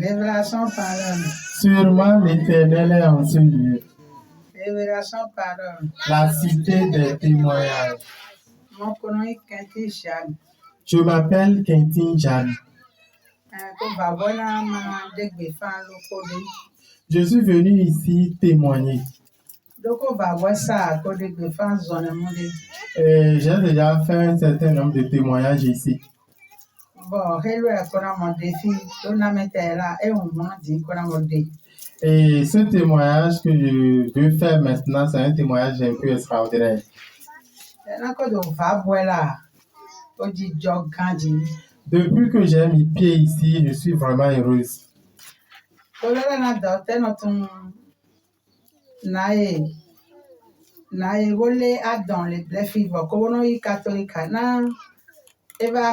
Révélation parole. Sûrement l'Éternel est en ce lieu. Révélation parole. La cité des témoignages. Mon prénom est Quentin Jeanne. Je m'appelle Quentin Jeanne. Je suis venu ici témoigner. Et j'ai déjà fait un certain nombre de témoignages ici. Et ce témoignage que je veux faire maintenant, c'est un témoignage un peu extraordinaire. Depuis que j'ai mis pied ici, je suis vraiment heureuse. Et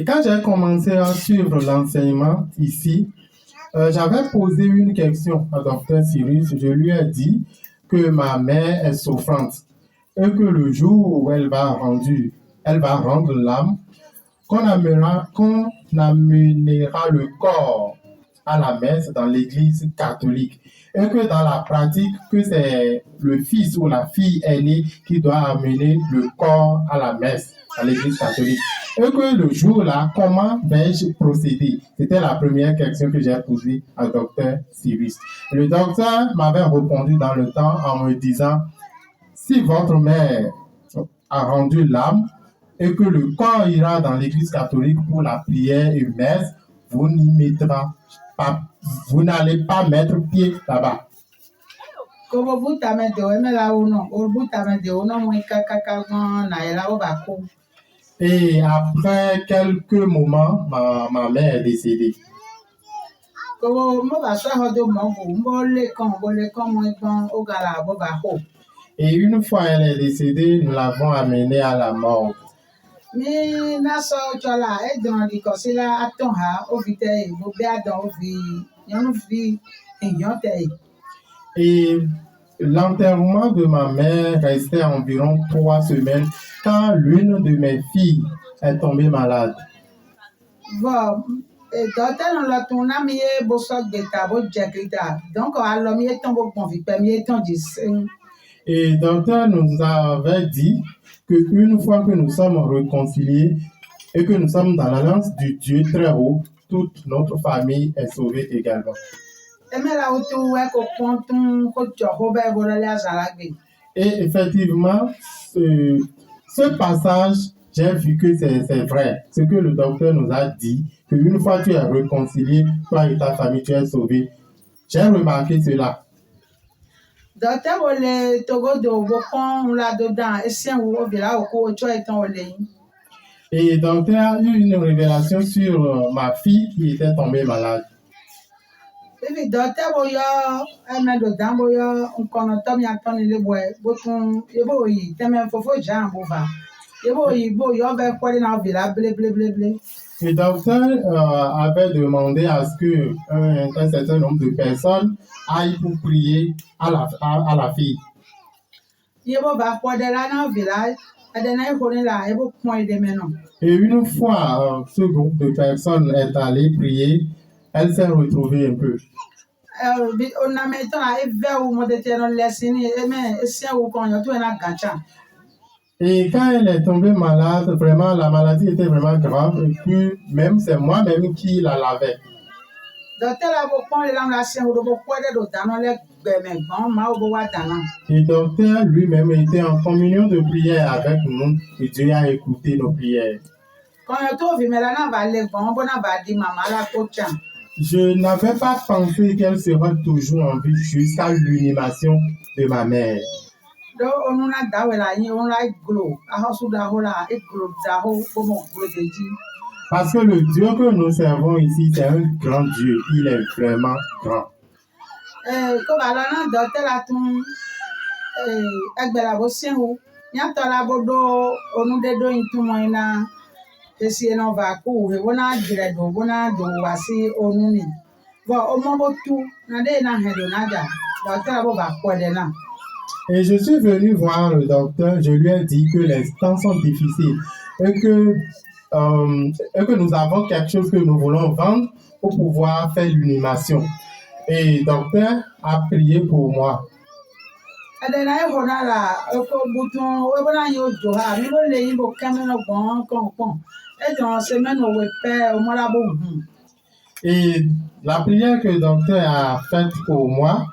quand j'ai commencé à suivre l'enseignement ici, j'avais posé une question à Dr. Cyrus. Je lui ai dit que ma mère est souffrante et que le jour où elle va rendre l'âme, qu'on amènera le corps à la messe dans l'église catholique et que dans la pratique, que c'est le fils ou la fille aînée qui doit amener le corps à la messe dans l'église catholique. Et que le jour-là, comment vais-je procéder? C'était la première question que j'ai posée à Dr. Cyrus. Le docteur m'avait répondu dans le temps en me disant, si votre mère a rendu l'âme et que le corps ira dans l'église catholique pour la prière et messe, vous n'allez pas mettre pied là-bas. Et après quelques moments, ma mère est décédée. Et une fois elle est décédée, nous l'avons amenée à la mort. Et l'enterrement de ma mère restait environ 3 semaines quand l'une de mes filles est tombée malade. Et docteur nous avait dit qu'une fois que nous sommes réconciliés et que nous sommes dans l'alliance du Dieu très haut, toute notre famille est sauvée également. Et effectivement, ce passage, j'ai vu que c'est vrai. Ce que le docteur nous a dit, qu'une fois tu es réconcilié, toi et ta famille, tu es sauvé. J'ai remarqué cela. Et docteur a eu une révélation sur ma fille qui était tombée malade. Le docteur avait demandé à ce qu'un certain nombre de personnes aillent pour prier à la fille. Et une fois ce groupe de personnes est allé prier, elle s'est retrouvée un peu. Et quand elle est tombée malade, vraiment la maladie était vraiment grave et puis même c'est moi-même qui la lavais. Et docteur lui-même était en communion de prière avec nous et Dieu a écouté nos prières. Je n'avais pas pensé qu'elle serait toujours en vie jusqu'à l'inhumation de ma mère. Parce que le Dieu que nous servons ici, c'est un grand Dieu. Il est vraiment grand. Bon, au moins, tout, n'a des n'a rien de nada. Docteur, va quoi de là. Et je suis venu voir le docteur, je lui ai dit que les temps sont difficiles et que nous avons quelque chose que nous voulons vendre pour pouvoir faire l'animation. Et le docteur a prié pour moi. Et là, on a là, un bouton, on a eu du ha, mais on l'a eu au caméra bon, con. Et dans la semaine, on va faire au moins la bonne. Et la prière que le docteur a faite pour moi,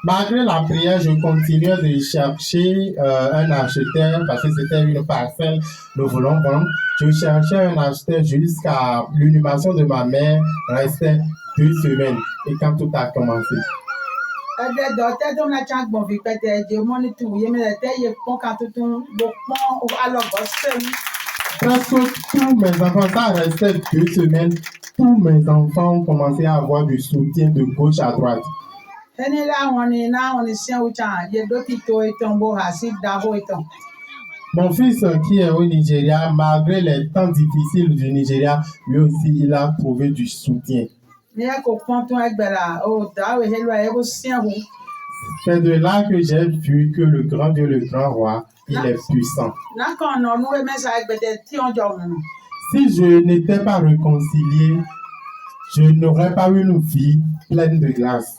malgré la prière, je continuais de chercher un acheteur parce que c'était une parcelle, nous voulons vendre. Je cherchais un acheteur jusqu'à l'inhumation de ma mère, restait 2 semaines. Et quand tout a commencé. Le docteur, on a changé bon vie, peut-être, je m'en ai tout, mais le thé, il faut quand tout, alors, presque tous mes enfants, ça restait 2 semaines, tous mes enfants ont commencé à avoir du soutien de gauche à droite. Mon fils qui est au Nigeria, malgré les temps difficiles du Nigeria, lui aussi, il a trouvé du soutien. C'est de là que j'ai vu que le grand Dieu, le grand roi, il est puissant. Si je n'étais pas réconcilié, je n'aurais pas eu une vie pleine de grâce.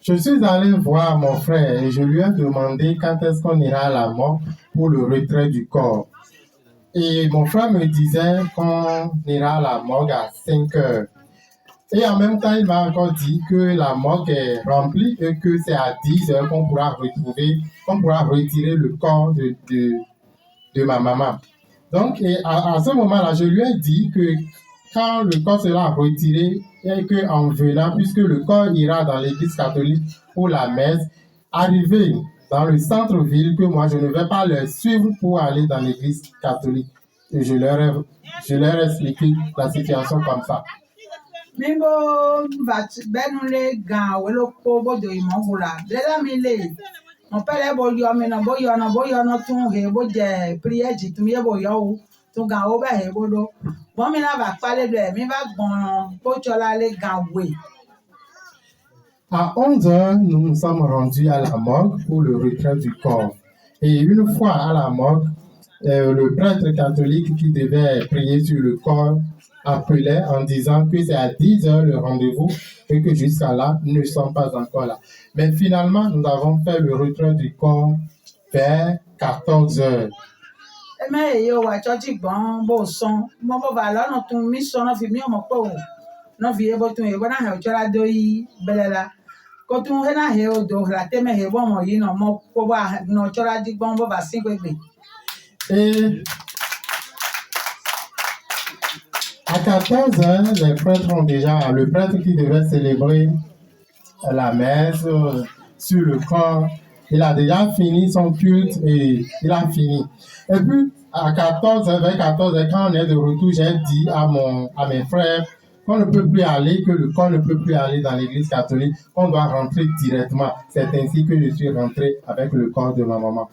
Je suis allé voir mon frère et je lui ai demandé quand est-ce qu'on ira à la mort pour le retrait du corps. Et mon frère me disait qu'on ira à la morgue à 5 heures. Et en même temps, il m'a encore dit que la morgue est remplie et que c'est à 10 heures qu'on pourra retirer le corps de ma maman. Donc, à ce moment-là, je lui ai dit que quand le corps sera retiré et qu'en venant, puisque le corps ira dans l'église catholique pour la messe, arriver dans le centre-ville, que moi, je ne vais pas le suivre pour aller dans l'église catholique. Et je leur ai expliqué la situation comme ça. Mon père est beau, boyono, ton hebo, prière, tu m'y boyo, ton gao, hebo. Bon, mais là, va parler de me va bon, pochola, les gawé. À 11 heures, nous nous sommes rendus à la morgue pour le retrait du corps. Et une fois à la morgue, le prêtre catholique qui devait prier sur le corps appelait en disant que c'est à 10 heures le rendez-vous et que jusqu'à là, nous ne sommes pas encore là. Mais finalement, nous avons fait le retrait du corps vers 14 heures. Mais yo, wa chochi bon, bo son, mo va là, non, ton mission, non, fi mi, mon po, non, vi ebo, ton ebo, na, he, chola, doi, belela. Quand on est là, he, do, la teme, he, bon, mo, yi, no, mo, po, ba, no, chola, di, bon, bo, va, si, Et à 14 heures, les prêtres ont déjà, le prêtre qui devait célébrer la messe sur le corps, il a déjà fini son culte et il a fini. Et puis, à 14 heures, vers 14 heures, quand on est de retour, j'ai dit à mes frères qu'on ne peut plus aller, que le corps ne peut plus aller dans l'église catholique, qu'on doit rentrer directement. C'est ainsi que je suis rentré avec le corps de ma maman.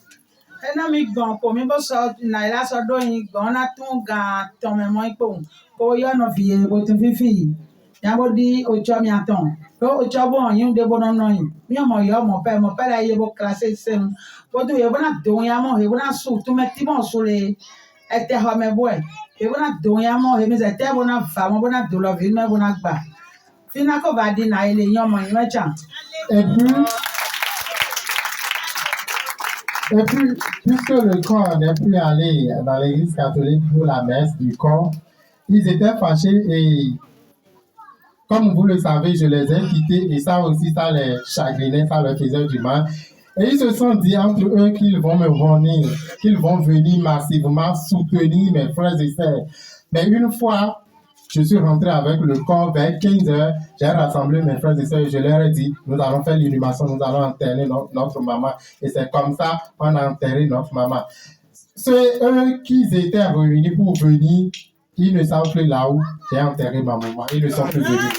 Yabodi ocho mi aton. Ko ocho bon yin de bono no yin. Mi omo yo mo pe la ye bo classe sem. Bo du ye bona don ya mo he bona su tu me ti bon su le ete ho me boy. He bona don ya mo he mi ze te bona fa mo bona do lo vi me bona gba. Fina ko ba di na ile yin omo yin mecha. Et puis, puisque le corps n'est plus allé dans l'église catholique pour la messe du corps, Ils étaient fâchés et, comme vous le savez, je les ai quittés et ça aussi, ça les chagrinait, ça leur faisait du mal. Et ils se sont dit entre eux qu'ils vont me venir, qu'ils vont venir massivement soutenir mes frères et sœurs. Mais une fois, je suis rentré avec le corps vers 15 heures, j'ai rassemblé mes frères et sœurs et je leur ai dit, nous allons faire l'inhumation, nous allons enterrer notre maman. Et c'est comme ça qu'on a enterré notre maman. C'est eux qui étaient réunis pour venir, ils ne savent plus là où j'ai enterré ma maman. Ils ne sont plus venus.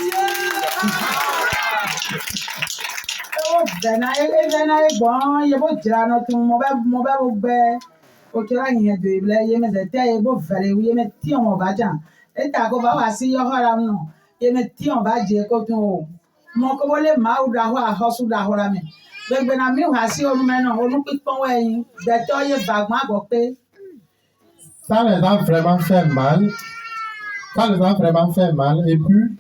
Ça les a vraiment fait mal. Ça les a vraiment fait mal. Et puis,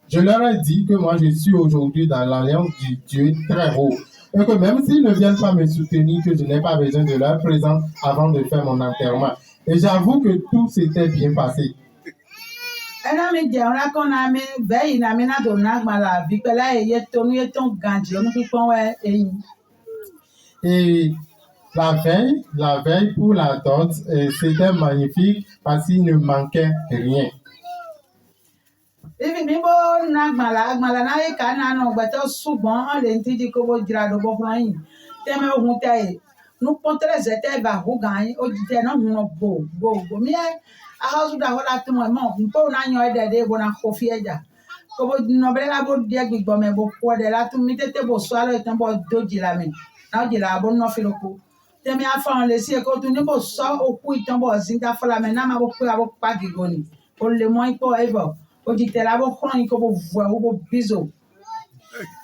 je leur ai dit que moi, je suis aujourd'hui dans l'alliance du Dieu très haut. Et que même s'ils ne viennent pas me soutenir, que je n'ai pas besoin de leur présence avant de faire mon enterrement. Et j'avoue que tout s'était bien passé. Et la veille pour la dot, c'était magnifique parce qu'il ne manquait rien.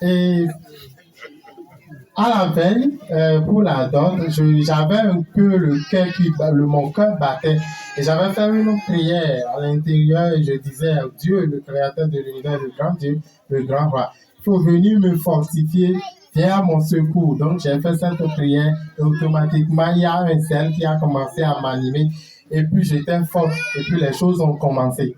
Et à la veille, pour la dot, j'avais un peu le cœur mon cœur battait. Et j'avais fait une prière à l'intérieur et je disais, Dieu, le créateur de l'univers, le grand Dieu, le grand roi, il faut venir me fortifier, viens à mon secours. Donc j'ai fait cette prière et automatiquement, il y a un ciel qui a commencé à m'animer. Et puis j'étais forte et puis les choses ont commencé.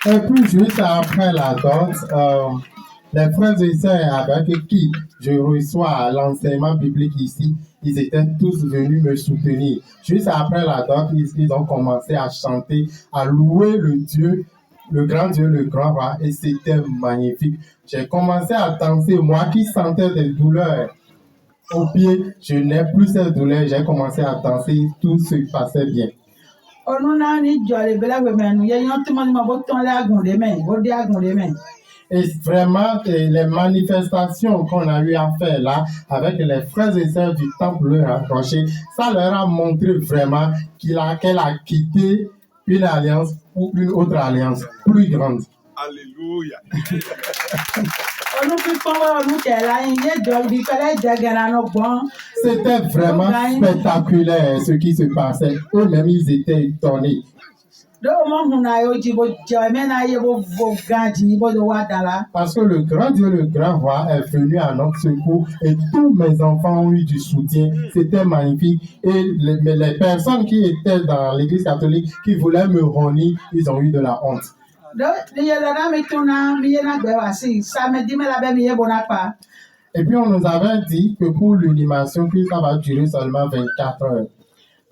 Et puis, juste après la danse, les frères et sœurs avec qui je reçois l'enseignement biblique ici, ils étaient tous venus me soutenir. Juste après la danse, ils ont commencé à chanter, à louer le Dieu, le grand roi, et c'était magnifique. J'ai commencé à danser, moi qui sentais des douleurs au pied, je n'ai plus cette douleur, j'ai commencé à danser, tout se passait bien. Et vraiment, les manifestations qu'on a eu à faire là, avec les frères et sœurs du temple rapproché, ça leur a montré vraiment qu'elle a quitté une alliance pour une autre alliance plus grande. Alléluia. C'était vraiment spectaculaire ce qui se passait. Eux-mêmes, ils étaient étonnés. Parce que le grand Dieu, le grand roi est venu à notre secours et tous mes enfants ont eu du soutien. C'était magnifique. Et les personnes qui étaient dans l'église catholique, qui voulaient me renier, ils ont eu de la honte. Et puis on nous avait dit que pour l'inhumation, que ça va durer seulement 24 heures.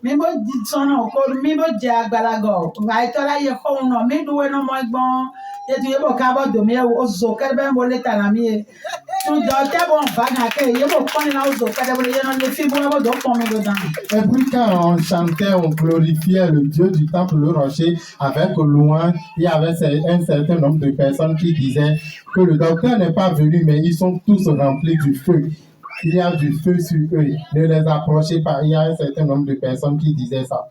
Et puis quand on chantait, on glorifiait le Dieu du temple, le rocher, avec loin, il y avait un certain nombre de personnes qui disaient que le docteur n'est pas venu, mais ils sont tous remplis du feu. Il y a du feu sur eux. Ne les approchez pas. Il y a un certain nombre de personnes qui disaient ça.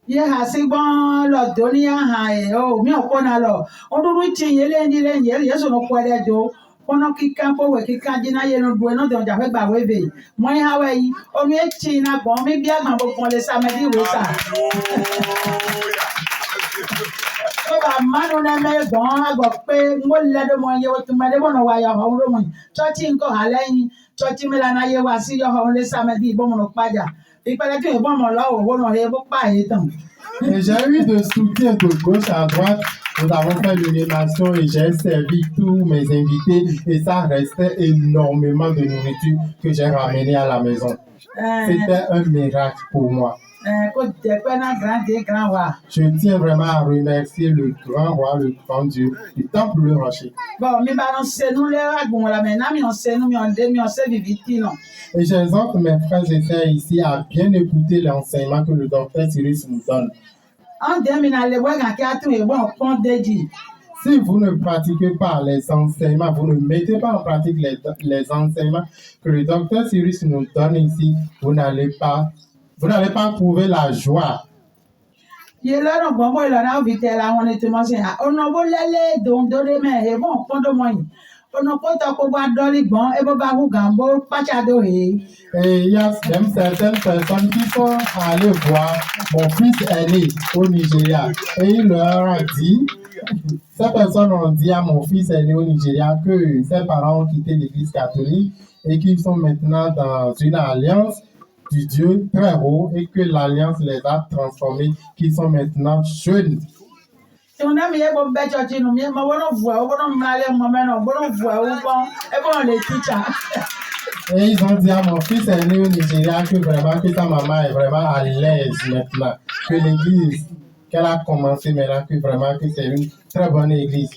Ye hasi bon lo donia ha e o mi okona lo. Odu chi yele ndi le ye yeso no kwere do. Kono kika po we kika dina ye no do no de oja fe gba we be. Mo ha we yi o mi chi na gbon mi bi agba bo kon le samedi we sa. Baba manu na me gbon agbo pe mo le do mo ye o tun me de bono wa ya ho ro mo. Church nko ha leyin. Church mi la na ye wa si yo ho le samedi bo mo no paja. Ipele ti e bo mo lo wo no he bo pa e tan. Et j'ai eu de soutien de gauche à droite. Nous avons fait l'animation et j'ai servi tous mes invités et ça restait énormément de nourriture que j'ai ramené à la maison. C'était un miracle pour moi. Je tiens vraiment à remercier le grand roi, le grand Dieu du temple Le Rocher. Et j'exhorte mes frères et sœurs ici à bien écouter l'enseignement que le docteur Cyrus nous donne. Si vous ne pratiquez pas les enseignements, vous ne mettez pas en pratique les enseignements que le docteur Cyrus nous donne ici, vous n'allez pas trouver la joie. Et il y a même certaines personnes qui sont allées voir mon fils aîné au Nigeria et il leur a dit, ces personnes ont dit à mon fils aîné au Nigeria que ses parents ont quitté l'église catholique et qu'ils sont maintenant dans une alliance du Dieu très haut et que l'alliance les a transformés, qu'ils sont maintenant jeunes. Et ils ont dit à mon fils aîné au Nigeria que vraiment que sa maman est vraiment à l'aise maintenant, que l'église qu'elle a commencé maintenant, que vraiment que c'est une très bonne église.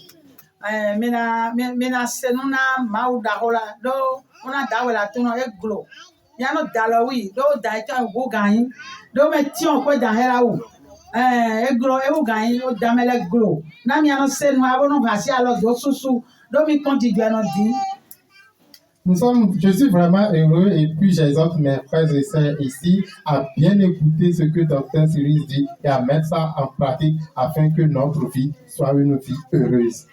Je suis vraiment heureux et puis j'exhorte mes frères et sœurs ici à bien écouter ce que Dr. Cyrus dit et à mettre ça en pratique afin que notre vie soit une vie heureuse.